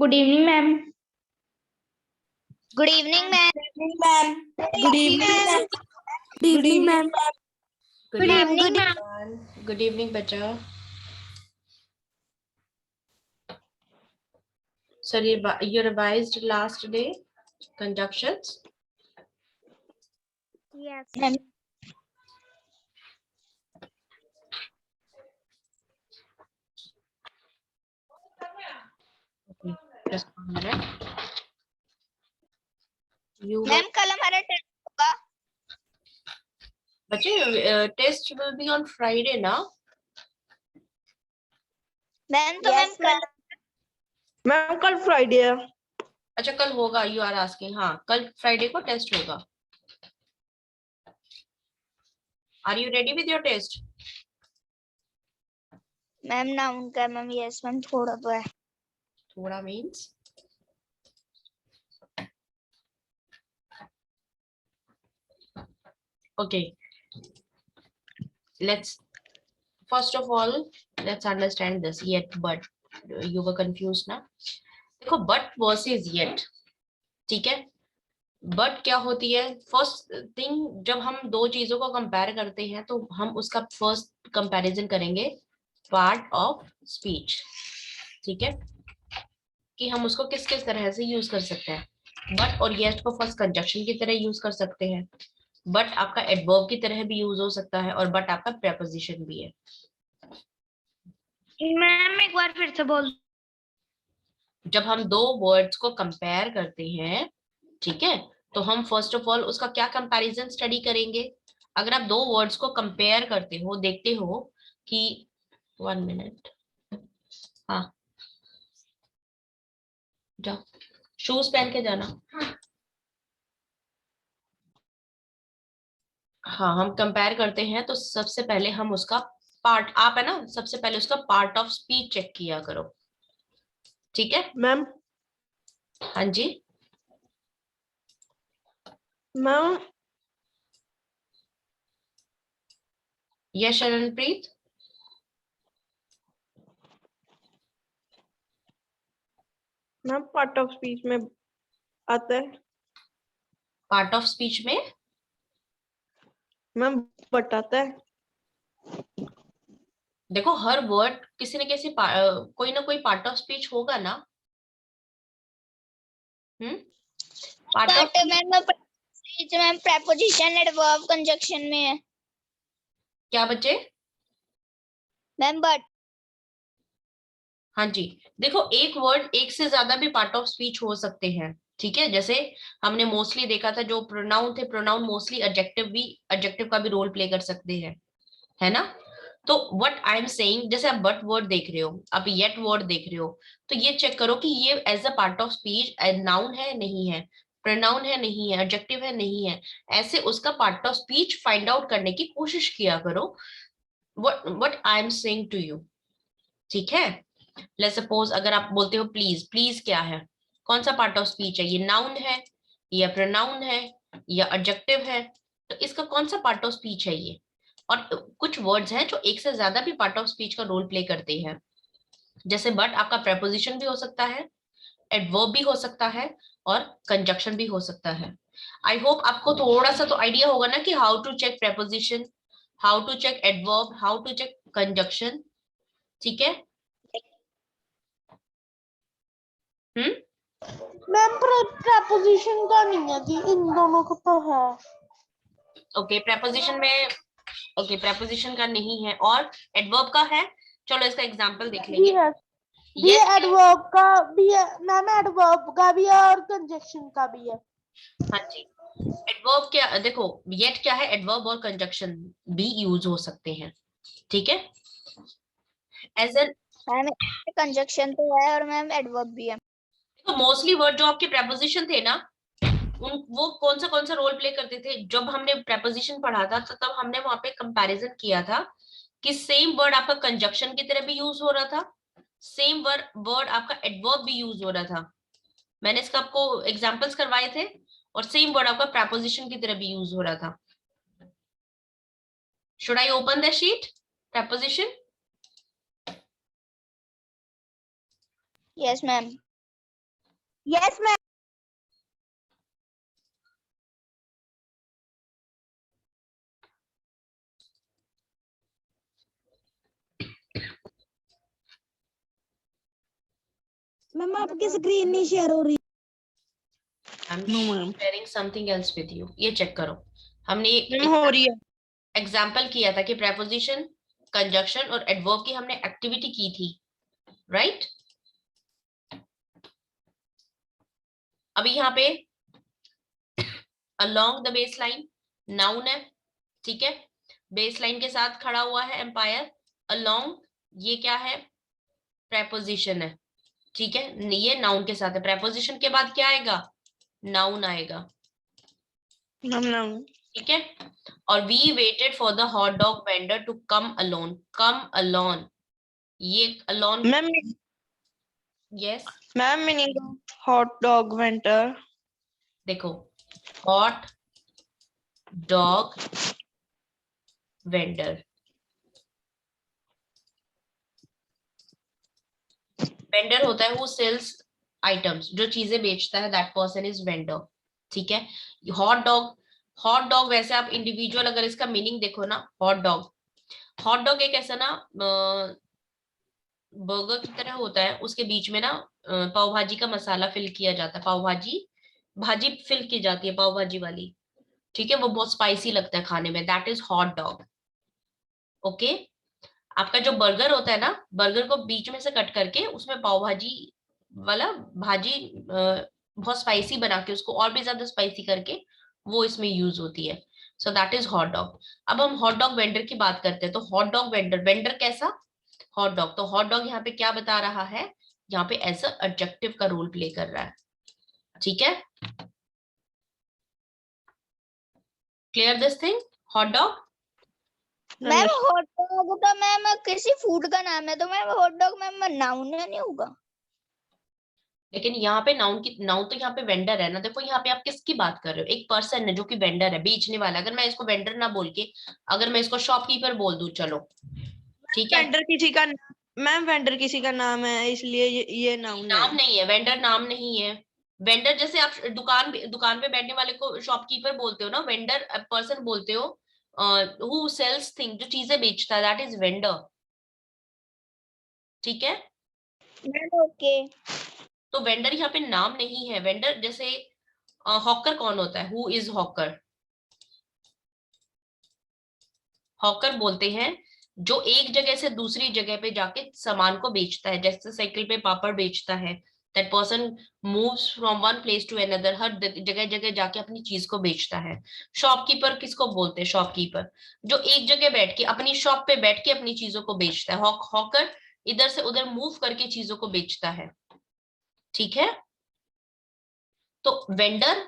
Good evening ma'am. Good evening ma'am. Good evening ma'am. Good evening ma'am. Good evening ma'am. Good evening बच्चा। So you revised last day conjunctions. Yes ma'am. Okay, just 1 minute. You ma'am कल हमारा test होगा। बच्चे test will be on Friday ना? Ma'am तो ma'am कल Friday है। अच्छा कल होगा, यू आर आस्किंग। हाँ कल फ्राइडे को टेस्ट होगा। Are you ready with your test? Ma'am ना उनका मैम यस मैम थोड़ा तो है। थोड़ा means okay, let's first of all let's understand this yet but you were confused ना। देखो but versus yet, ठीक है। बट क्या होती है, फर्स्ट थिंग जब हम दो चीजों को कंपेयर करते हैं तो हम उसका फर्स्ट कंपैरिजन करेंगे पार्ट ऑफ स्पीच, ठीक है, कि हम उसको किस किस तरह से यूज कर सकते हैं। बट और येट को फर्स्ट कंजक्शन की तरह यूज कर सकते हैं, बट आपका एडवर्ब की तरह भी यूज हो सकता है, और बट आपका प्रेपोजिशन भी है। मैम एक बार फिर से बोल। जब हम दो वर्ड्स को कंपेयर करते हैं, ठीक है, तो हम फर्स्ट ऑफ ऑल उसका क्या कंपैरिजन स्टडी करेंगे। अगर आप दो वर्ड्स को कंपेयर करते हो, देखते हो कि 1 मिनट, हाँ जाओ शूज पहन के जाना। हाँ हम कंपेयर करते हैं तो सबसे पहले हम उसका पार्ट, आप है ना, सबसे पहले उसका पार्ट ऑफ स्पीच चेक किया करो, ठीक है मैम। हाँ जी ma'am yes Sharanpreet. Ma'am part of speech में आता है पार्ट ऑफ स्पीच में मैम बताता है। देखो हर वर्ड किसी न किसी कोई ना कोई पार्ट ऑफ स्पीच होगा ना। Part of but ma'am preposition adverb conjunction में है क्या बच्चे? मैम। बट हाँ जी, देखो एक वर्ड एक से ज्यादा भी पार्ट ऑफ स्पीच हो सकते हैं, ठीक है। जैसे हमने मोस्टली देखा था जो प्रोनाउन थे, प्रोनाउन मोस्टली एडजेक्टिव का भी रोल प्ले कर सकते हैं, है ना। तो व्हाट आई एम सेइंग, जैसे आप बट वर्ड देख रहे हो, आप येट वर्ड देख रहे हो, तो ये चेक करो कि ये as a part of speech noun है नहीं है, प्रोनाउन है नहीं है, एडजेक्टिव है नहीं है। ऐसे उसका part of speech find out करने की कोशिश किया करो। What I am saying to you, ठीक है। लेट्स सपोज अगर आप बोलते हो प्लीज, प्लीज क्या है, कौन सा पार्ट ऑफ स्पीच है, ये नाउन है या प्रोनाउन है या एडजेक्टिव है, तो इसका कौन सा पार्ट ऑफ स्पीच है ये। और कुछ वर्ड्स हैं जो एक से ज्यादा भी पार्ट ऑफ स्पीच का रोल प्ले करते हैं, जैसे बट आपका प्रेपोजिशन भी हो सकता है, एडवर्ब भी हो सकता है, और कंजक्शन भी हो सकता है। आई होप आपको थोड़ा सा तो आइडिया होगा ना कि how to check preposition, how to check adverb, how to check conjunction, ठीक है। मैम प्रेपोजिशन का नहीं है जी, इन दोनों का तो है। ओके प्रेपोजिशन में, ओके प्रेपोजिशन का नहीं है, और एडवर्ब का है। चलो इसका एग्जांपल देख लेंगे। ये एडवर्ब का भी है मैम, एडवर्ब का भी है और कंजक्शन का भी है। हाँ जी, एडवर्ब क्या, देखो येट क्या है, एडवर्ब और कंजक्शन भी यूज हो सकते हैं, ठीक है। एज एन मैम कंजक्शन तो है और मैम एडवर्ब भी है। तो मोस्टली वर्ड जो आपके प्रेपोजिशन थे ना, उन वो कौन सा रोल प्ले करते थे। जब हमने प्रेपोजिशन पढ़ा था तो तब हमने वहां पे कंपैरिजन किया था कि सेम वर्ड आपका कंजक्शन की तरह भी यूज हो रहा था, सेम वर्ड आपका एडवर्ब भी यूज हो रहा था। मैंने इसका आपको एग्जांपल्स करवाए थे, और सेम वर्ड आपका प्रेपोजिशन की तरह भी यूज हो रहा था। Should I open the sheet preposition? Yes ma'am. Yes ma'am. Ma'am आपकी स्क्रीन नहीं शेयर हो रही। I'm No, ma'am. sharing something else with you. ये चेक करो, हमने मैम हो रही है। एग्जाम्पल किया था कि प्रेपोजिशन, कंजक्शन और एडवर्ब की हमने एक्टिविटी की थी, राइट? अभी यहाँ पे along the base line noun है, ठीक है, बेस लाइन के साथ खड़ा हुआ है एम्पायर। अलोंग ये क्या है? प्रेपोजिशन है, ठीक है, ये नाउन के साथ है। प्रेपोजिशन के बाद क्या आएगा? नाउन आएगा, मैम ठीक है। और we waited for the hot dog vendor to come alone. Come alone, ये alone, ma'am yes, ma'am meaning hot dog vendor. देखो, हॉट डॉग वेंडर, वेंडर होता है हु सेल्स आइटम्स, जो चीजें बेचता है, दैट पर्सन इज वेंडर, ठीक है। हॉट डॉग, हॉट डॉग वैसे आप इंडिविजुअल अगर इसका मीनिंग देखो ना, हॉट डॉग, हॉट डॉग एक ऐसा ना बर्गर की तरह होता है, उसके बीच में ना पाव भाजी का मसाला फिल किया जाता है, पाव भाजी भाजी फिल की जाती है पाव भाजी वाली, ठीक है, वो बहुत स्पाइसी लगता है खाने में, that is hot dog, okay. आपका जो बर्गर होता है ना, बर्गर को बीच में से कट करके उसमें पाव भाजी वाला भाजी बहुत स्पाइसी बना के उसको और भी ज्यादा स्पाइसी करके वो इसमें यूज होती है, so that is hot dog. अब हम हॉट डॉग वेंडर की बात करते हैं, तो हॉट डॉग वेंडर, वेंडर कैसा? Hot dog. तो हॉट डॉग यहाँ पे क्या बता रहा है? यहाँ पे एज अ एडजेक्टिव का रोल प्ले कर रहा है, ठीक है। Clear this thing? Hot dog, ma'am hot dog तो मैम किसी फूड का नाम है, तो ma'am hot dog ma'am noun नहीं होगा। लेकिन यहाँ पे नाउन की, नाउन तो यहाँ पे वेंडर है ना। देखो यहाँ पे आप किसकी बात कर रहे हो? एक पर्सन है जो कि वेंडर है, बेचने वाला। अगर मैं इसको वेंडर ना बोल के, अगर मैं इसको शॉपकीपर बोल दूं, चलो ठीक है, वेंडर किसी का, मैम वेंडर किसी का नाम है, इसलिए ये नाउन है। नाम नहीं है, वेंडर नाम नहीं है। वेंडर जैसे आप दुकान पे बैठने वाले को शॉपकीपर बोलते हो ना, वेंडर पर्सन बोलते हो हु सेल्स थिंग, जो चीजें बेचता है, दैट इज वेंडर, ठीक है। Ma'am okay. तो वेंडर यहाँ पे नाम नहीं है। वेंडर जैसे हॉकर कौन होता है? Who is hawker? हॉकर बोलते हैं जो एक जगह से दूसरी जगह पे जाके सामान को बेचता है, जैसे साइकिल पे पापड़ बेचता है, that person moves from one place to another, हर जगह जगह जाके अपनी चीज को बेचता है। शॉपकीपर किसको बोलते हैं? शॉपकीपर जो एक जगह बैठ के अपनी शॉप पे बैठ के अपनी चीजों को बेचता है। हॉकर इधर से उधर मूव करके चीजों को बेचता है, ठीक है। तो vendor,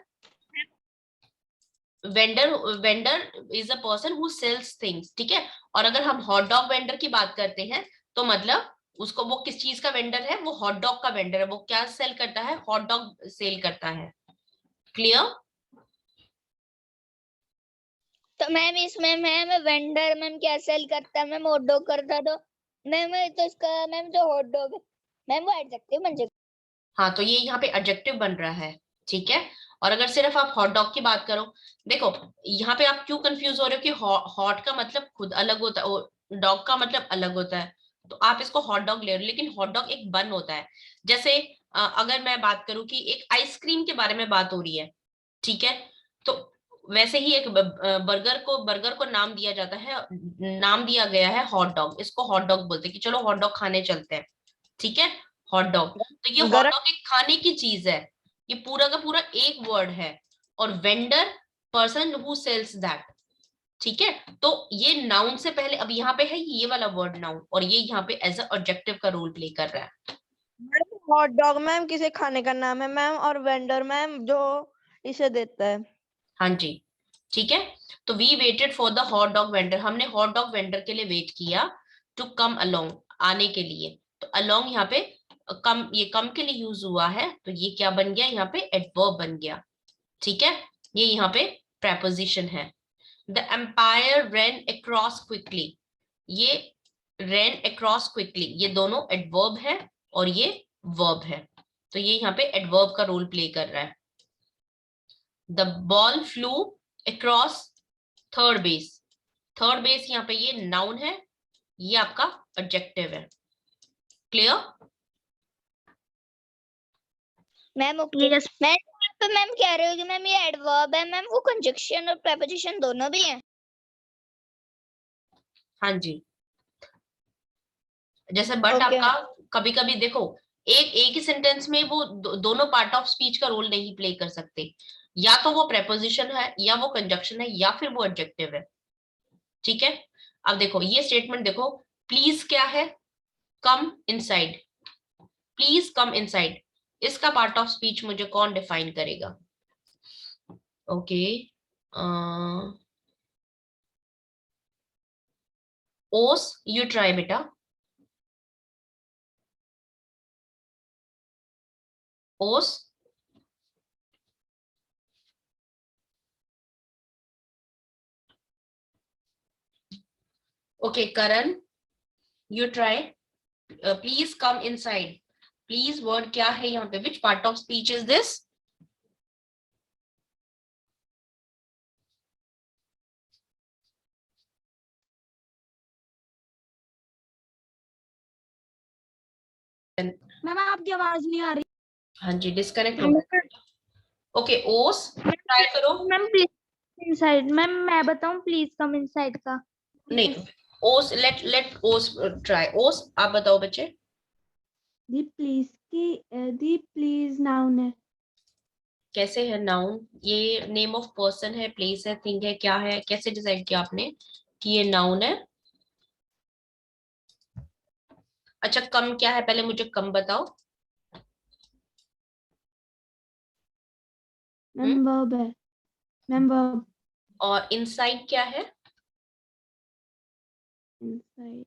vendor vendor is a person who sells things, ठीक है। और अगर हम हॉट डॉग वेंडर की बात करते हैं, तो मतलब उसको, वो किस चीज का वेंडर है? वो हॉट डॉग का वेंडर है। वो क्या सेल करता है? हॉट डॉग सेल करता है, क्लियर? तो मैम इसमें मैम वेंडर मैम क्या सेल करता है? मैम हॉट डॉग करता तो मैम तो इसका मैम जो हॉट डॉग है मैम वो एडजेक्टिव बन जाएगा। हाँ, तो ये यहाँ पे एडजेक्टिव बन रहा है, ठीक है। और अगर सिर्फ आप हॉट डॉग की बात करो, देखो यहाँ पे आप क्यों कंफ्यूज हो रहे हो कि हॉट का मतलब खुद अलग होता है, डॉग का मतलब अलग होता है, तो आप इसको हॉट डॉग ले रहे हो, लेकिन हॉट डॉग एक बन होता है। जैसे अगर मैं बात करूं कि एक आइसक्रीम के बारे में बात हो रही है, ठीक है, तो वैसे ही एक बर्गर को नाम दिया जाता है, नाम दिया गया है हॉट डॉग, इसको हॉट डॉग बोलते हैं कि चलो हॉट डॉग खाने चलते हैं, ठीक है, हॉट डॉग। तो ये हॉट डॉग एक खाने की चीज है, ये पूरा का पूरा एक वर्ड है। और vendor, person who sells that, ठीक है। तो ये नाउन से पहले, अब यहाँ पे है ये वाला वर्ड नाउन, और ये यहाँ पे एज अ ऑब्जेक्टिव का रोल प्ले कर रहा है। हॉट डॉग मैम किसी खाने का नाम है मैम, और वेंडर मैम जो इसे देता है। हाँ जी, ठीक है। तो we waited for the hot dog vendor, हमने हॉट डॉग वेंडर के लिए वेट किया, टू कम अलोंग, आने के लिए। तो अलोंग यहाँ पे कम, ये कम के लिए यूज हुआ है, तो ये क्या बन गया? यहाँ पे एडवर्ब बन गया, ठीक है। ये यहाँ पे प्रेपोजिशन है। The empire ran across quickly, ये ran across quickly, ये दोनों एडवर्ब है और ये वर्ब है, तो ये यहाँ पे एडवर्ब का रोल प्ले कर रहा है। The ball flu across third base. Third base यहाँ पे ये नाउन है, ये आपका एडजेक्टिव है। क्लियर? Ma'am okay. मैम तो मैम कह रहे हो कि मैम ये एडवर्ब है मैम, वो कंजक्शन और प्रेपोजिशन दोनों भी हैं? हाँ जी। जैसे बट Okay. आपका कभी कभी देखो एक ही सेंटेंस में वो दोनों पार्ट ऑफ स्पीच का रोल नहीं प्ले कर सकते, या तो वो प्रेपोजिशन है या वो कंजक्शन है या फिर वो एडजेक्टिव है। ठीक है, अब देखो ये स्टेटमेंट देखो, प्लीज क्या है, come inside. Please come inside, इसका पार्ट ऑफ स्पीच मुझे कौन डिफाइन करेगा? ओके, ओस यू ट्राई बेटा। ओस, okay Karan you try. Please come inside, please word क्या है यहाँ पे, which part of speech is this? Ma'am आपकी आवाज नहीं आ रही। हाँ जी, डिस्कनेक्ट हो गया। ओके ओस ट्राई करो। Ma'am please inside. मैम मैं बताऊं प्लीज कम इनसाइड का? नहीं, ओस लेट ओस ट्राई। ओस आप बताओ बच्चे। दी प्लीज नाउन है। कैसे है नाउन? ये नेम ऑफ पर्सन है, प्लेस है, थिंग है, क्या है? कैसे डिसाइड किया आपने कि ये नाउन है? अच्छा कम क्या है, पहले मुझे कम बताओ। मैम वर्ब है। Ma'am verb. और इनसाइड क्या है? इनसाइड।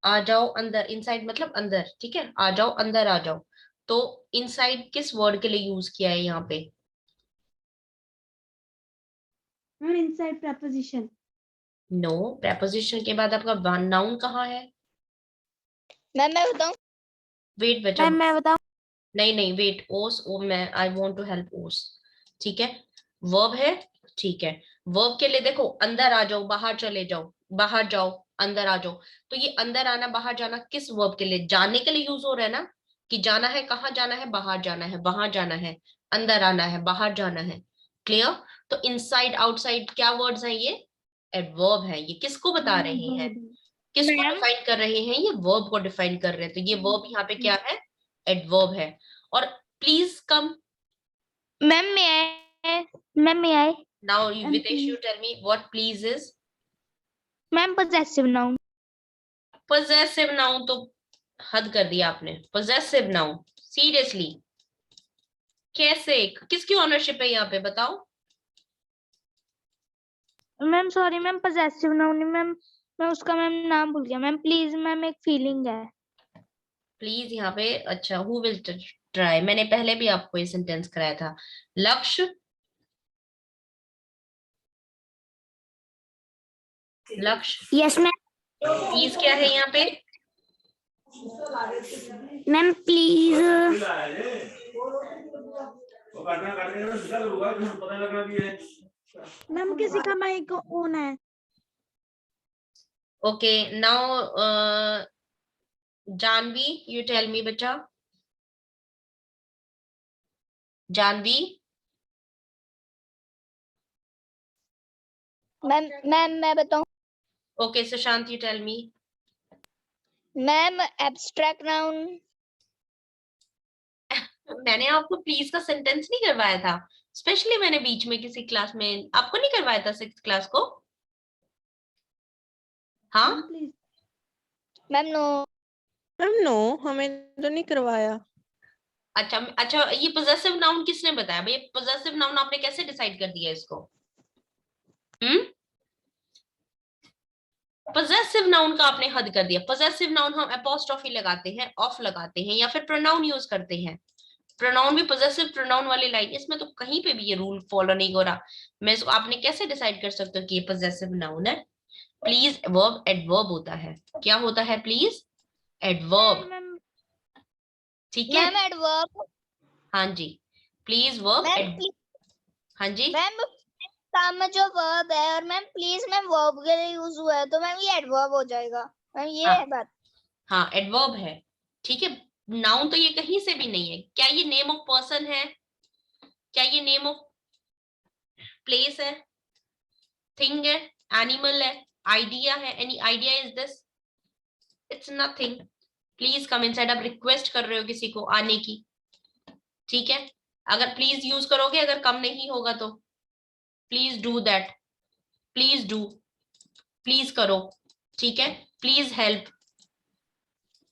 आ जाओ अंदर, इनसाइड मतलब अंदर, ठीक है, आ जाओ अंदर आ जाओ। तो इनसाइड किस वर्ड के लिए यूज किया है यहाँ पे? Ma'am inside preposition. No, preposition के बाद आपका नाउन कहाँ है? मैम मैं बताऊं? वेट बेटा, मैम मैं बताऊं? नहीं नहीं वेट, ओस ओ मैं आई वांट टू हेल्प ओस। ठीक है, वर्ब है, ठीक है। वर्ब के लिए देखो, अंदर आ जाओ, बाहर चले जाओ, बाहर जाओ, अंदर आ जाओ। तो ये अंदर आना बाहर जाना किस वर्ब के लिए? जाने के लिए यूज हो रहा है ना, कि जाना है, कहाँ जाना है, बाहर जाना है, वहां जाना है, अंदर आना है, बाहर जाना है। क्लियर? तो इनसाइड आउटसाइड क्या वर्ड्स हैं ये? एडवर्ब है। ये किसको बता रहे हैं, किसको मैम डिफाइन कर रहे हैं? ये वर्ब को डिफाइन कर रहे हैं। तो ये वर्ब यहाँ पे क्या है? एडवर्ब है। और प्लीज कम, मैम मैं आई। नाउ विदेश you tell me what please is? Ma'am possessive noun. Possessive noun तो हद कर दिया आपने। पोजेसिव नाउन सीरियसली कैसे, किसकी ओनरशिप है यहाँ पे बताओ? Ma'am sorry ma'am possessive noun ma'am, मैं उसका मैम नाम भूल गया मैम। प्लीज मैम एक फीलिंग है। प्लीज यहाँ पे, अच्छा हु विल ट्राई, मैंने पहले भी आपको ये सेंटेंस कराया था। लक्ष्य, लक्ष्य यस मैम। प्लीज क्या है यहाँ पे? मैम प्लीज मैम किसी का माइक ऑन है। Okay now Janvi you tell me बेटा। जानवी, मैम मैं बताऊं? Okay Sushant you tell me. Ma'am abstract noun. मैंने आपको प्लीज का सेंटेंस नहीं करवाया था, स्पेशली मैंने बीच में किसी क्लास में आपको नहीं करवाया था, 6th क्लास को? हाँ please. Ma'am no. Ma'am no, हमें तो नहीं करवाया। अच्छा अच्छा, ये पोजेसिव नाउन किसने बताया भाई? पोजेसिव नाउन आपने कैसे डिसाइड कर दिया इसको? पोजेसिव नाउन का आपने हद कर दिया। पोजेसिव नाउन हम अपोस्ट्रोफी लगाते हैं, ऑफ लगाते हैं, या फिर प्रोनाउन यूज करते हैं। प्रोनाउन भी पोजेसिव प्रोनाउन वाली लाइन, इसमें तो कहीं पे भी ये रूल फॉलो नहीं हो रहा। मैं इसको, आपने कैसे डिसाइड कर सकते हो कि ये पोजेसिव नाउन है? प्लीज वर्ब एडवर्ब होता है। क्या होता है प्लीज? एडवर्ब। मैम ठीक है, मैम एडवर्ब हाँ जी, प्लीज वर्ब मैम हाँ जी, मैम काम में जो वर्ब है और मैम प्लीज मैम वर्ब के लिए यूज हुआ है तो मैम ये एडवर्ब हो जाएगा मैम ये हाँ है बात। हाँ एडवर्ब है, ठीक है। नाउन तो ये कहीं से भी नहीं है। क्या ये नेम ऑफ पर्सन है? क्या ये नेम ऑफ प्लेस है? थिंग है? एनिमल है? आइडिया है? Any idea is this? It's nothing. Please come inside, आप रिक्वेस्ट कर रहे हो किसी को आने की, ठीक है। अगर प्लीज यूज करोगे, अगर कम नहीं होगा तो please do that, please do, please करो, ठीक है। प्लीज हेल्प,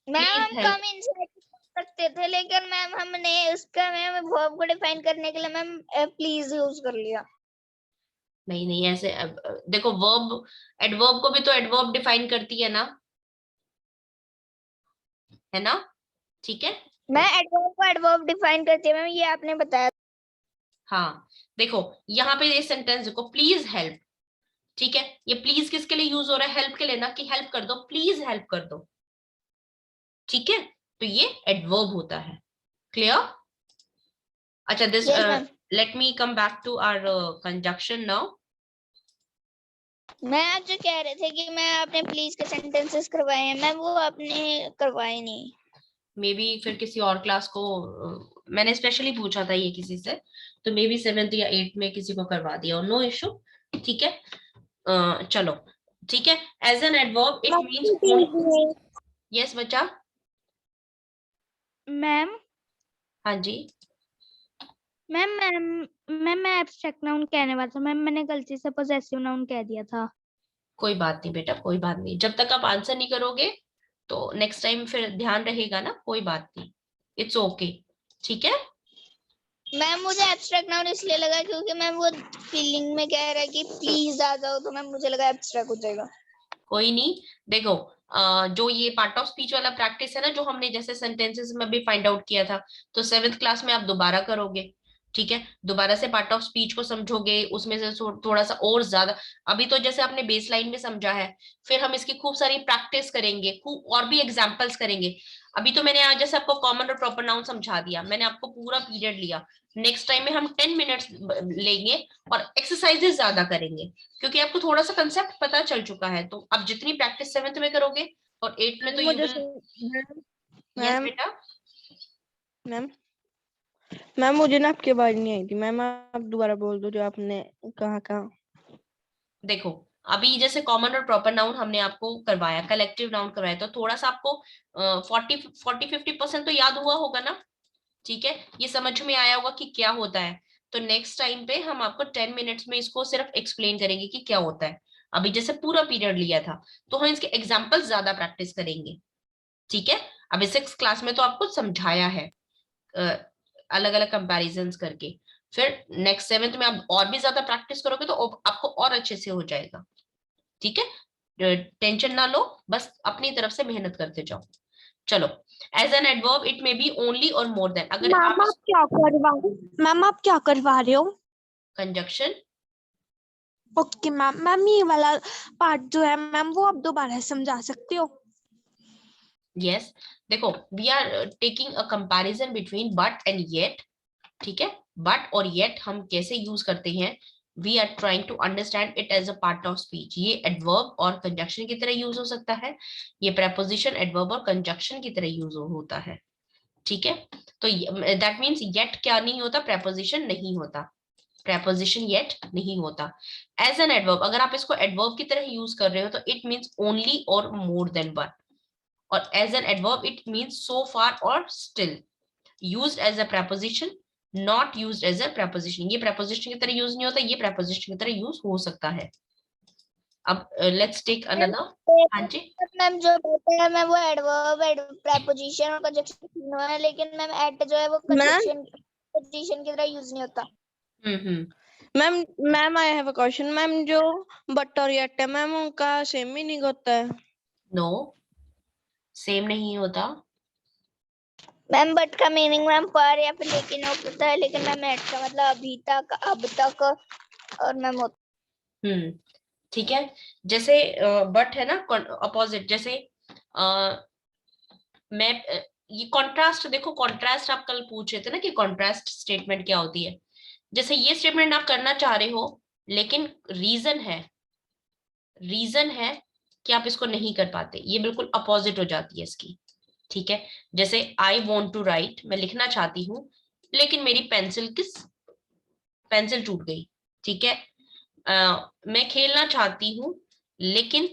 मैम प्लीज हम हेल्प। कम इंसाइड कर सकते थे लेकिन मैम हमने उसका मैम वर्ब को डिफाइन करने के लिए मैम प्लीज यूज कर लिया। नहीं नहीं, ऐसे देखो, वर्ब एडवर्ब को भी तो एडवर्ब डिफाइन करती है ना, ठीक है। मैं एडवर्ब को एडवर्ब डिफाइन करती है मैम ये आपने बताया। हाँ देखो, यहाँ पे ये सेंटेंस देखो, प्लीज हेल्प, ठीक है। ये प्लीज किसके लिए यूज हो रहा है? हेल्प के लिए ना, कि हेल्प कर दो, प्लीज हेल्प कर दो, ठीक है। तो ये एडवर्ब होता है। क्लियर? अच्छा, this yes ma'am. Let me come back to our conjunction now. मैं आज जो कह रहे थे कि मैं आपने प्लीज के सेंटेंसेस करवाए हैं मैम वो आपने करवाए नहीं। मे बी फिर किसी और क्लास को मैंने स्पेशली पूछा था ये किसी से, तो मे बी 7th या 8th में किसी को करवा दिया, नो इशू, ठीक है। चलो, ठीक है। As an adverb it means, yes बच्चा, मैम हाँ जी, मैम मैं एब्स्ट्रैक्ट नाउन कहने वाला था मैम, मैंने गलती से पोजेसिव नाउन कह दिया था। कोई बात नहीं बेटा, कोई बात नहीं। जब तक आप आंसर नहीं करोगे तो नेक्स्ट टाइम फिर ध्यान रहेगा ना, कोई बात नहीं, इट्स ओके, ठीक है। मैम मुझे एब्स्ट्रैक्ट नाउन इसलिए लगा क्योंकि मैम वो फीलिंग में कह रहा है कि प्लीज आ जाओ तो मैम मुझे लगा एब्स्ट्रैक्ट हो जाएगा। कोई नहीं, देखो, जो ये पार्ट ऑफ स्पीच वाला प्रैक्टिस है ना, जो हमने जैसे सेंटेंसेस में भी फाइंड आउट किया था, तो 7th क्लास में आप दोबारा करोगे, ठीक है। दोबारा से पार्ट ऑफ स्पीच को समझोगे, उसमें से थोड़ा सा और ज्यादा। अभी तो जैसे आपने बेस लाइन में समझा है, फिर हम इसकी खूब सारी प्रैक्टिस करेंगे, खूब और भी एग्जाम्पल्स करेंगे। अभी तो मैंने आज जैसे आपको कॉमन और प्रॉपर नाउन समझा दिया, मैंने आपको पूरा पीरियड लिया। नेक्स्ट टाइम में हम 10 मिनट्स लेंगे और एक्सरसाइजेस ज्यादा करेंगे, क्योंकि आपको थोड़ा सा कंसेप्ट पता चल चुका है। तो अब जितनी प्रैक्टिस 7th में करोगे और 8th में, तो यू मुझे विल। यस मैम बेटा, मैम मैम मुझे ना आपकी आवाज नहीं आई थी मैम, आप दोबारा बोल दो जो आपने कहा। देखो, अभी जैसे कॉमन और प्रॉपर नाउन हमने आपको करवाया, कलेक्टिव नाउन करवाया, तो थोड़ा सा आपको 40-50% तो याद हुआ होगा ना, ठीक है। ये समझ में आया होगा कि क्या होता है। तो नेक्स्ट टाइम पे हम आपको 10 मिनट्स में इसको सिर्फ एक्सप्लेन करेंगे कि क्या होता है। अभी जैसे पूरा पीरियड लिया था, तो हम इसके एग्जाम्पल्स ज्यादा प्रैक्टिस करेंगे, ठीक है। अभी 6th क्लास में तो आपको समझाया है अलग अलग कंपैरिजंस करके। फिर नेक्स्ट 7th में आप और भी ज्यादा प्रैक्टिस करोगे तो आपको और अच्छे से हो जाएगा, ठीक है। टेंशन ना लो, बस अपनी तरफ से मेहनत करते जाओ। चलो, as an adverb it may be only और मोर देन। अगर मैम आप क्या करवा मैम आप क्या करवा रहे हो? कंजक्शन, ओके मैम, मैम ये वाला पार्ट जो है मैम वो आप दोबारा समझा सकते हो? यस, देखो, we are taking a comparison between but and yet, ठीक है। बट और येट हम कैसे यूज करते हैं, we are trying to understand it as a part of speech. ये एडवर्ब और कंजक्शन की तरह यूज हो सकता है, ये प्रेपोजिशन एडवर्ब और कंजक्शन की तरह यूज होता है, ठीक है। तो दैट मीन्स येट क्या नहीं होता? प्रेपोजिशन नहीं होता, प्रेपोजिशन येट नहीं होता। एज एन एडवर्ब अगर आप इसको एडवर्ब की तरह यूज कर रहे हो तो इट मीन्स ओनली और मोर देन वन, और as an adverb it means so far और still, used as a preposition, not used as a preposition। ये preposition की तरह यूज नहीं होता, ये preposition की तरह यूज हो सकता है। अब लेट्स टेक अनदर, हाँ जी। मैम जो बोलते हैं मैम वो एडवर्ब प्रेपोजिशन और कंजक्शन तीनों है लेकिन मैम एट जो है वो कंजक्शन पोजीशन की तरह यूज नहीं होता। हम्म। Ma'am I have a question ma'am, जो बट और येट है मैम उनका सेम मीनिंग होता है? नो, सेम नहीं होता। मैम बट का मीनिंग मैम पर या फिर लेकिन होता है लेकिन मैम एट का मतलब अभी तक अब तक और मैम ठीक है। जैसे बट है ना, अपोजिट, जैसे मैं ये कॉन्ट्रास्ट देखो, कॉन्ट्रास्ट आप कल पूछ रहे थे ना कि कॉन्ट्रास्ट स्टेटमेंट क्या होती है। जैसे ये स्टेटमेंट आप करना चाह रहे हो लेकिन रीजन है कि आप इसको नहीं कर पाते, ये बिल्कुल अपोजिट हो जाती है इसकी। ठीक है, जैसे आई वॉन्ट टू राइट, मैं लिखना चाहती हूँ लेकिन मेरी पेंसिल टूट गई। ठीक है, मैं खेलना चाहती हूँ लेकिन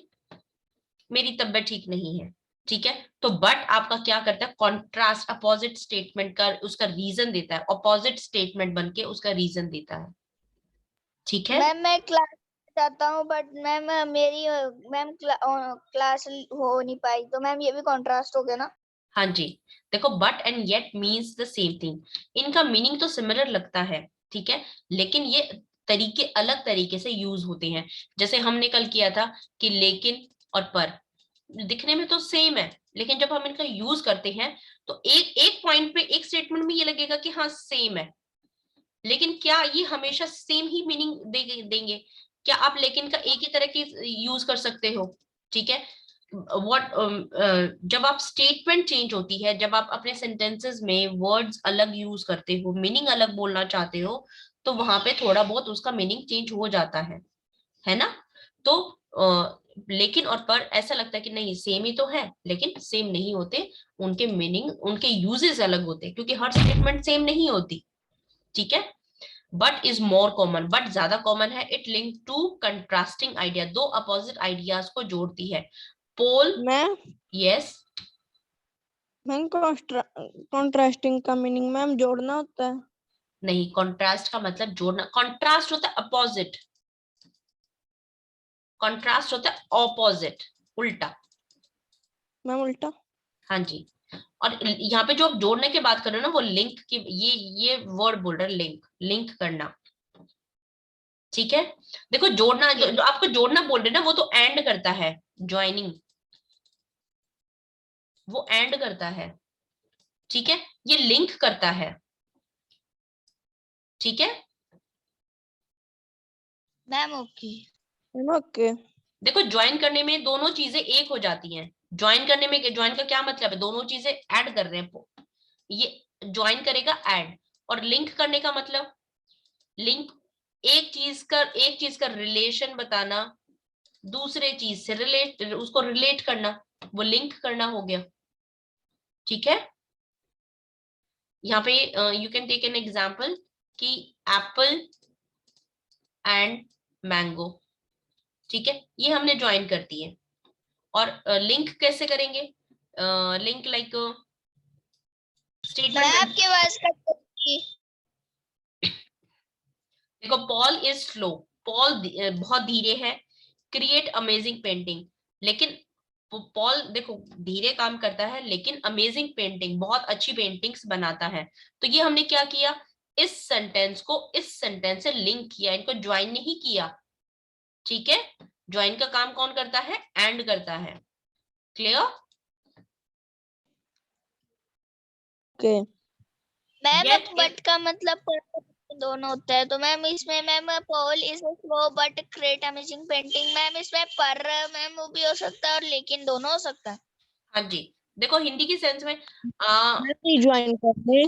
मेरी तबीयत ठीक नहीं है। ठीक है, तो बट आपका क्या करता है, कॉन्ट्रास्ट अपोजिट स्टेटमेंट का उसका रीजन देता है, अपोजिट स्टेटमेंट बनके उसका रीजन देता है। ठीक है, मैम मैं क्लास जाता हूँ बट मैम मेरी मैम क्लास हो नहीं पाई, तो मैम ये भी कॉन्ट्रास्ट हो गया ना। हाँ जी, देखो but and yet means the same thing, इनका मीनिंग तो सिमिलर लगता है। ठीक है, लेकिन ये तरीके अलग तरीके से यूज होते हैं। जैसे हमने कल किया था कि लेकिन और पर, दिखने में तो सेम है लेकिन जब हम इनका यूज करते हैं तो एक पॉइंट पे एक स्टेटमेंट में ये लगेगा कि हाँ सेम है, लेकिन क्या ये हमेशा सेम ही मीनिंग देंगे? क्या आप लेकिन का एक ही तरह की यूज कर सकते हो? ठीक है, जब आप स्टेटमेंट चेंज होती है, जब आप अपने सेंटेंसेस में वर्ड्स अलग यूज करते हो, मीनिंग अलग बोलना चाहते हो, तो वहां पे थोड़ा बहुत उसका मीनिंग चेंज हो जाता है ना। तो लेकिन और पर ऐसा लगता है कि नहीं सेम ही तो है, लेकिन सेम नहीं होते, उनके मीनिंग उनके यूजेस अलग होते हैं क्योंकि हर स्टेटमेंट सेम नहीं होती। ठीक है, but is more common, but ज्यादा कॉमन है। It link to contrasting idea, दो अपोजिट आइडियाज को जोड़ती है। पोल, मैम यस, मैम कॉन्ट्रास्टिंग का मीनिंग मैम जोड़ना होता है। नहीं, कॉन्ट्रास्ट का मतलब जोड़ना, कॉन्ट्रास्ट होता है अपोजिट, कॉन्ट्रास्ट होता है ऑपोजिट, उल्टा। मैम उल्टा। हाँ जी, और यहाँ पे जो आप जोड़ने की बात कर रहे हो ना, वो लिंक की, ये वर्ड बोल रहे हैं, लिंक करना। ठीक है, देखो जोड़ना, जो आपको जोड़ना बोल रहे हैं ना, वो तो एंड करता है, ज्वाइनिंग, वो एंड करता है। ठीक है, ये लिंक करता है। ठीक है, मैम ओके। Ma'am okay. देखो ज्वाइन करने में दोनों चीजें एक हो जाती हैं। ज्वाइन करने में, ज्वाइन का क्या मतलब है, दोनों चीजें ऐड कर रहे हैं, ये ज्वाइन करेगा ऐड। और लिंक करने का मतलब, लिंक एक चीज का रिलेशन बताना, दूसरे चीज से उसको रिलेट करना, वो लिंक करना हो गया। ठीक है, यहाँ पे you can take an example कि एप्पल एंड मैंगो। ठीक है, ये हमने ज्वाइन करती है। और लिंक कैसे करेंगे, लिंक लाइक मैं स्टेटमेंट। आपकी आवाज कट गई। देखो पॉल इज स्लो, पॉल बहुत धीरे है, क्रिएट अमेजिंग पेंटिंग, लेकिन पॉल देखो धीरे काम करता है लेकिन अमेजिंग पेंटिंग, बहुत अच्छी पेंटिंग्स बनाता है। तो ये हमने क्या किया, इस सेंटेंस को इस सेंटेंस से लिंक किया, इनको ज्वाइन नहीं किया। ठीक है, ज्वाइन का काम कौन करता है, एंड करता है। Clear? Okay ma'am Yet but का मतलब दोनों होता है, तो मैम इसमें ma'am Paul is slow but create amazing painting, ma'am इसमें पर मैम वो भी हो सकता है और लेकिन दोनों हो सकता है। हाँ जी, देखो हिंदी की सेंस में मैं ज्वाइन कर दे।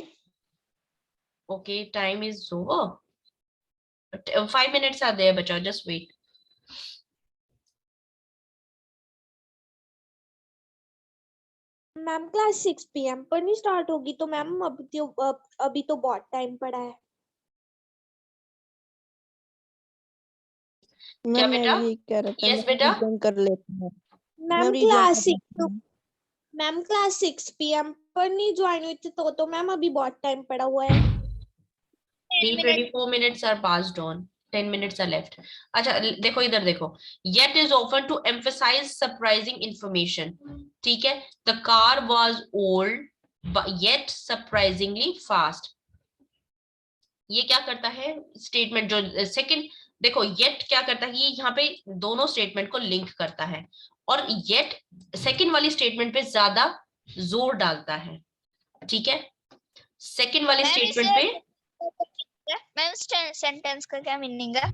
Okay, time is over, 5 minutes are there बचा, just wait. Ma'am class 6 PM पर नहीं स्टार्ट होगी, तो मैम अभी तो बहुत टाइम पड़ा है। क्या मैम मैं बेटा? भी यही कह रहा था, यस मैं बेटा, रिजॉइन कर लेता हूँ। मैम मैम रिजॉइन क्लास कर 6 लेता हूँ। मैम क्लास 6 PM पर नहीं ज्वाइन हुई थी, तो मैम अभी बहुत टाइम पड़ा हुआ है। 3:24 minutes are passed on, 10 minutes are left। अच्छा देखो इधर देखो, yet is often to emphasize surprising information। ठीक है, the car was old but yet surprisingly fast। ये क्या करता है, स्टेटमेंट जो सेकंड, देखो येट क्या करता है, ये यहाँ पे दोनों स्टेटमेंट को लिंक करता है, और येट सेकंड वाली स्टेटमेंट पे ज्यादा जोर डालता है। ठीक है, सेकंड वाली मैम स्टेटमेंट पे, मैम सेंटेंस का क्या मीनिंग है?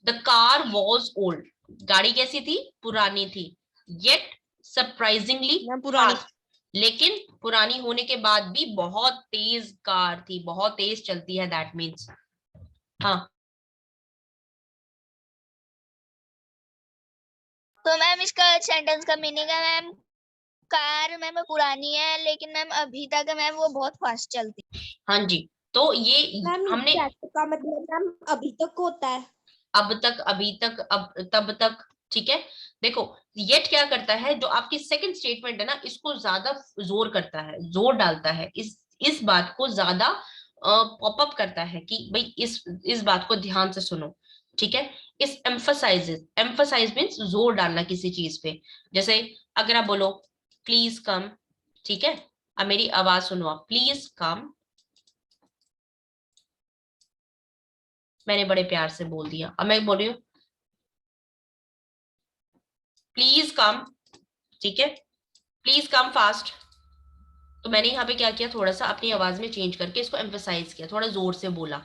द कार वॉज ओल्ड, गाड़ी कैसी थी, पुरानी थी, येट सरप्राइजिंगली मैं पुरानी फास्ट, लेकिन पुरानी होने के बाद भी बहुत तेज कार थी, बहुत तेज चलती है, दैट मीन्स। हाँ, तो मैम इसका सेंटेंस का मीनिंग है मैम, कार मैम पुरानी है लेकिन मैम अभी तक मैम वो बहुत फास्ट चलती है। हाँ जी, तो ये हमने का मतलब मैम अभी तक होता है। अब तक, अभी तक, अब, तब तक, ठीक है। देखो येट क्या करता है, जो आपकी सेकंड स्टेटमेंट है ना, इसको ज्यादा जोर करता है, जोर डालता है, इस बात को ज्यादा पॉपअप करता है कि भाई इस बात को ध्यान से सुनो, ठीक है। इस एम्फसाइज मीन्स जोर डालना किसी चीज पे। जैसे अगर आप बोलो प्लीज कम, ठीक है, अब मेरी आवाज सुनो आप, प्लीज कम, मैंने बड़े प्यार से बोल दिया, अब मैं बोल रही हूँ प्लीज कम, ठीक है, प्लीज कम फास्ट। तो मैंने यहाँ पे क्या किया, थोड़ा सा अपनी आवाज में चेंज करके इसको एम्फसाइज किया, थोड़ा जोर से बोला,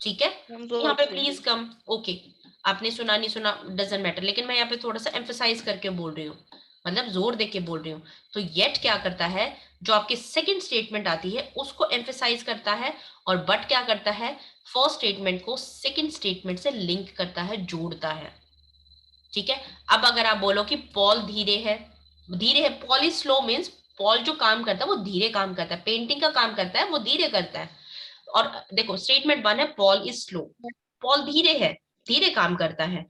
ठीक है। हम यहाँ पे जोर से। प्लीज कम, ओके, आपने सुना नहीं सुना डजंट मैटर, लेकिन मैं यहाँ पे थोड़ा सा एम्फसाइज करके बोल रही हूँ, मतलब जोर देके बोल रही हूँ। तो येट क्या करता है, जो आपकी सेकंड स्टेटमेंट आती है उसको एम्फसाइज करता है, और बट क्या करता है, फर्स्ट स्टेटमेंट को सेकंड स्टेटमेंट से लिंक करता है, जोड़ता है, ठीक है। अब अगर आप बोलो कि पॉल धीरे है, धीरे है, Paul is slow means Paul जो काम करता है वो धीरे काम करता है, पेंटिंग का काम करता है वो धीरे करता है। और देखो स्टेटमेंट 1 है पॉल इज स्लो, पॉल धीरे है, धीरे काम करता है।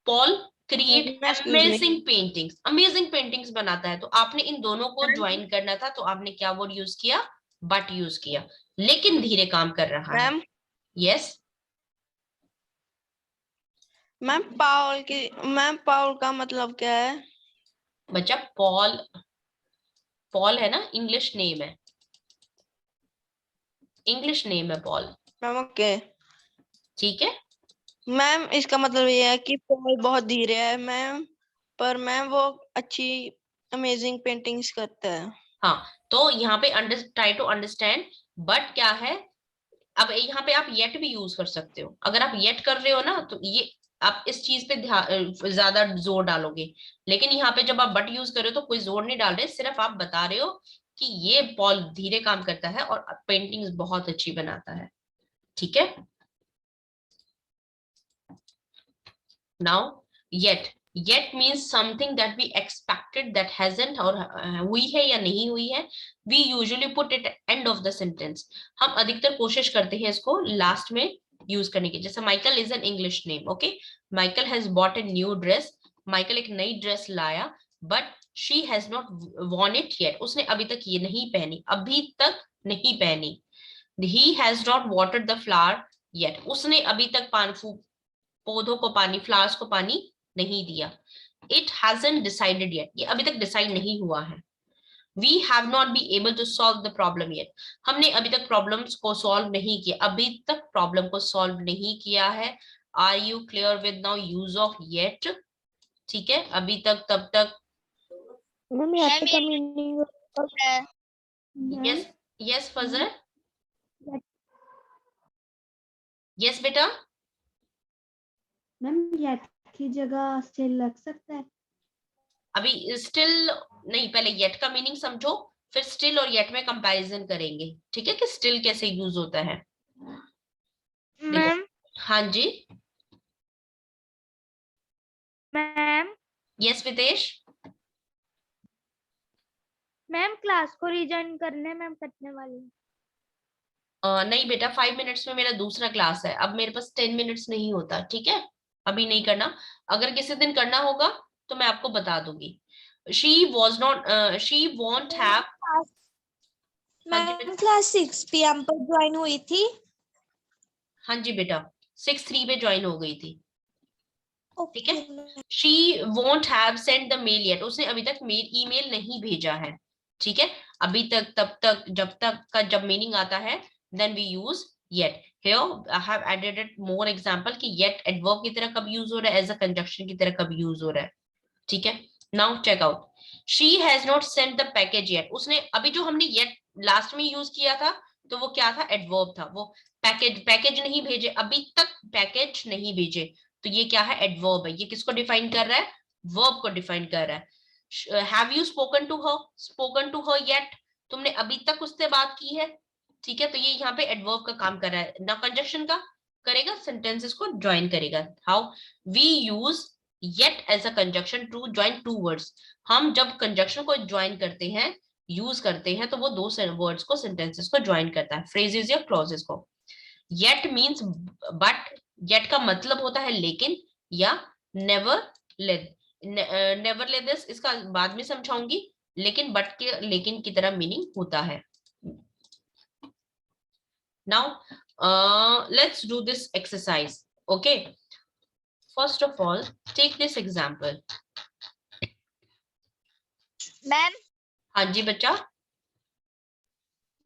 Paul create excuse me amazing paintings बनाता है। तो आपने इन दोनों को ज्वाइन करना था, तो आपने क्या वर्ड यूज किया, बट यूज किया, लेकिन धीरे काम कर रहा है। मैम। यस मैम पाउल का मतलब क्या है? बच्चा, पॉल, पॉल है ना, इंग्लिश नेम है, इंग्लिश नेम है पॉल, मैम ओके। ठीक है। मैम इसका मतलब ये है कि पॉल बहुत धीरे है मैम, पर मैम वो अच्छी अमेजिंग पेंटिंग्स करता है। हाँ, तो यहाँ पे ट्राई टू अंडरस्टैंड, बट क्या है, अब यहाँ पे आप येट भी यूज कर सकते हो। अगर आप येट कर रहे हो ना, तो ये आप इस चीज पे ज्यादा जोर डालोगे, लेकिन यहाँ पे जब आप बट यूज कर रहे हो तो कोई जोर नहीं डाल रहे, सिर्फ आप बता रहे हो कि ये पॉल धीरे काम करता है और पेंटिंग्स बहुत अच्छी बनाता है, ठीक है। Now yet means something that we expected that hasn't, और हुई है या नहीं हुई है। We usually put it end of the sentence, हम अधिकतर कोशिश करते हैं इसको लास्ट में यूज करने की। जैसे Michael is an English name, okay, Michael has bought a new dress, माइकल एक नई ड्रेस लाया, but she has not worn it yet, उसने अभी तक ये नहीं पहनी, अभी तक नहीं पहनी। He has not watered the flower yet, उसने अभी तक पौधों को पानी, फ्लावर्स को पानी नहीं दिया। इट हैजंट डिसाइडेड येट, ये अभी तक डिसाइड नहीं हुआ है। We have not be able to solve the problem yet, हमने अभी तक प्रॉब्लम्स को सॉल्व नहीं किया, अभी तक प्रॉब्लम को सॉल्व नहीं किया है। Are you clear with now use of yet, ठीक है, अभी तक, तब तक। मैम येट का meaning yes yes Fazal, yes बेटा। मैम येट की जगह स्टिल लग सकता है। अभी स्टिल नहीं, पहले येट का मीनिंग समझो, फिर स्टिल और येट में कंपैरिजन करेंगे, ठीक है, कि स्टिल कैसे यूज होता है। देखो, मैम हाँ जी, मैम यस विदेश। मैम क्लास को रिजॉइन करने मैम करने वाली हूँ। नहीं बेटा, 5 मिनट्स में मेरा दूसरा क्लास है, अब मेरे पास 10 मिनट्स नहीं होता, ठीक है, अभी नहीं करना। अगर किसी दिन करना होगा तो मैं आपको बता दूंगी। She was not, she want have. हाँ जी बेटा, क्लास 6 PM पर ज्वाइन हुई थी। हाँ जी बेटा, 6-3 पे ज्वाइन हो गई थी, ठीक है। Okay she won't have send the mail yet, उसने अभी तक ईमेल नहीं भेजा है, ठीक है। अभी तक, तब तक, जब तक का जब मीनिंग आता है, then we use yet. Here I have added it more example कि येट एडवर्ब की तरह कब यूज हो रहा है, एज अ कंजक्शन की तरह कब यूज हो रहा है, ठीक है। Now check out, she has not send the package yet, उसने अभी जो हमने येट लास्ट में यूज किया था, तो वो क्या था, एडवर्ब था, वो पैकेज नहीं भेजे, अभी तक पैकेज नहीं भेजे, तो ये क्या है, एडवर्ब है। ये किसको डिफाइन कर रहा है, वर्ब को डिफाइन कर रहा है। Have you spoken to her yet, तुमने अभी तक उससे बात की है, ठीक है, तो ये यहाँ पे एडवर्ब का काम कर रहा है ना, कंजक्शन का करेगा, सेंटेंसेस को ज्वाइन करेगा। How we use yet as a conjunction to join two words. हम जब कंजक्शन को ज्वाइन करते हैं, यूज करते हैं, तो वो दो वर्ड्स को, सेंटेंसेस को ज्वाइन करता है, फ्रेजेस या क्लॉजेस को। येट मीन्स बट, येट का मतलब होता है लेकिन, या never late, never late this इसका बाद में समझाऊंगी, लेकिन बट के लेकिन की तरह मीनिंग होता है। Now, let's do this exercise. Okay. First of all, take this example. Ma'am हाँ जी बच्चा।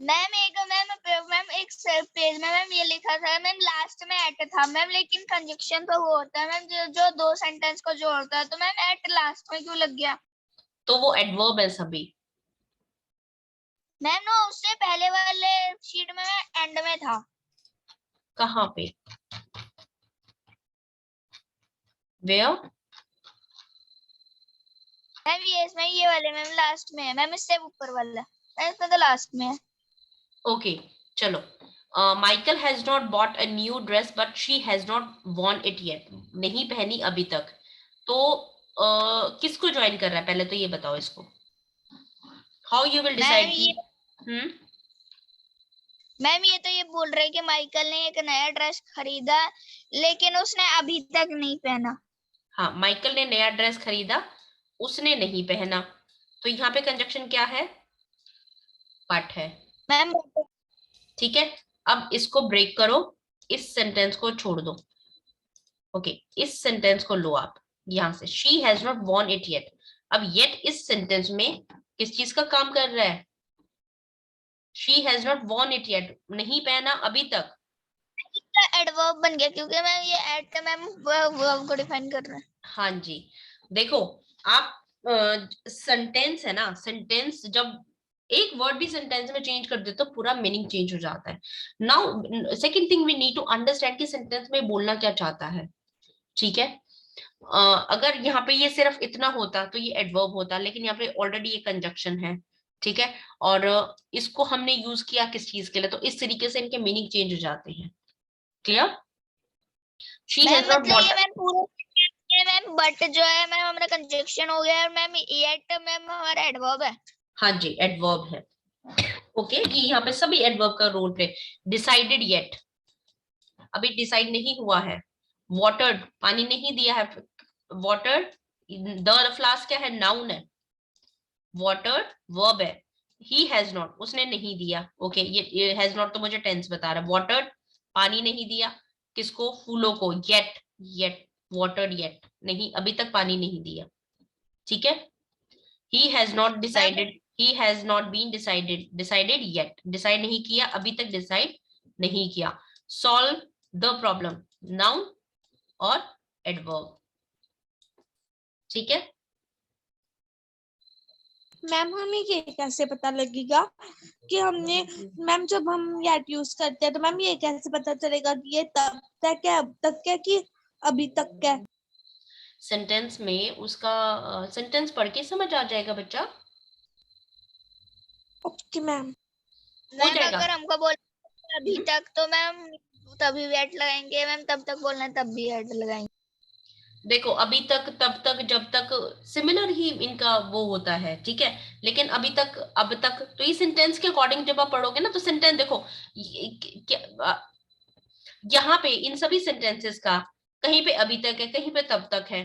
मैम एक पेज में मैम ये लिखा था मैम, लास्ट में एट था मैम, लेकिन कंजक्शन तो वो होता है मैम जो दो सेंटेंस को जोड़ता है, तो मैम एट लास्ट में क्यों लग गया? तो वो एडवर्ब है सभी। मैम वो उससे पहले वाले शीट में एंड में था। कहाँ पे? Where? मैम ये इसमें ये वाले मैम लास्ट में है मैम, इससे ऊपर वाला ऐसा तो लास्ट में है। Okay, चलो। Michael has not bought a new dress, but she has not worn it yet. नहीं पहनी अभी तक। तो किसको ज्वाइन कर रहा है, पहले तो ये बताओ इसको। How you will decide कि मैम ये तो ये बोल रहे कि माइकल ने एक नया ड्रेस खरीदा, लेकिन उसने अभी तक नहीं पहना। हाँ, माइकल ने नया ड्रेस खरीदा, उसने नहीं पहना, तो यहाँ पे कंजक्शन क्या है? बट है। मैम ठीक है, अब इसको ब्रेक करो, इस सेंटेंस को छोड़ दो। ओके, इस सेंटेंस को लो आप यहां से, she has not Warne it yet. अब येट इस सेंटेंस में किस चीज का काम कर रहा है? She has not Warne it yet, नहीं पहना अभी तक। एडवर्ब बन गया क्योंकि मैम ये एट मैम वर्ब को डिफाइन कर रहा है। हाँ जी, देखो आप सेंटेंस है ना, सेंटेंस जब एक वर्ड भी सेंटेंस में चेंज कर दे तो पूरा मीनिंग चेंज हो जाता है। Now second thing we need to understand कि सेंटेंस में बोलना क्या चाहता है। ठीक है, अगर यहाँ पे ये सिर्फ इतना होता तो ये एडवर्ब होता, लेकिन यहाँ पे ऑलरेडी ये कंजक्शन है। ठीक है, और इसको हमने यूज किया किस चीज के लिए, तो इस तरीके से इनके मीनिंग चेंज हो जाते हैं। Clear? She has not bought. Ma'am पूरा मैम बट जो है मैम हमारा कंजक्शन हो गया, और मैम येट मैम हमारा एडवर्ब है। हाँ जी, एडवर्ब है। ओके, ये यहाँ पे सभी एडवर्ब का रोल प्ले। डिसाइडेड येट, अभी डिसाइड नहीं हुआ है। वाटर्ड, पानी नहीं दिया है। वाटर्ड, द फ्लास्क क्या है? नाउन है। वाटर्ड वर्ब है। ही हैज नॉट, उसने नहीं दिया। ओके, ये हैज नॉट तो मुझे टेंस बता रहा है। वाटर्ड, पानी नहीं दिया किसको? फूलों को। येट, येट वाटर्ड येट, नहीं अभी तक पानी नहीं दिया। ठीक है, he has not decided, he has not been decided yet, decide नहीं किया, अभी तक decide नहीं किया। solve the problem, noun और adverb। ठीक है मैम हमें ये कैसे पता लगेगा कि हमने, मैम जब हम येट यूज करते हैं तो मैम ये कैसे पता चलेगा कि ये तब तक है, अब तक है कि अभी तक है? सेंटेंस में उसका सेंटेंस पढ़ के समझ आ जाएगा बच्चा। Okay ma'am. मैम जाएगा। अगर हमको बोल अभी तक तो मैम तभी वेट लगाएंगे, मैम तब तक बोलना है तब भी वेट लगाएंगे। देखो अभी तक, तब तक, जब तक, सिमिलर ही इनका वो होता है। ठीक है, लेकिन अभी तक, अब तक, तो ये सेंटेंस के अकॉर्डिंग जब आप पढ़ोगे ना, तो सेंटेंस देखो यहाँ पे इन सभी सेंटेंसेस का कहीं पे अभी तक है, कहीं पे तब तक है।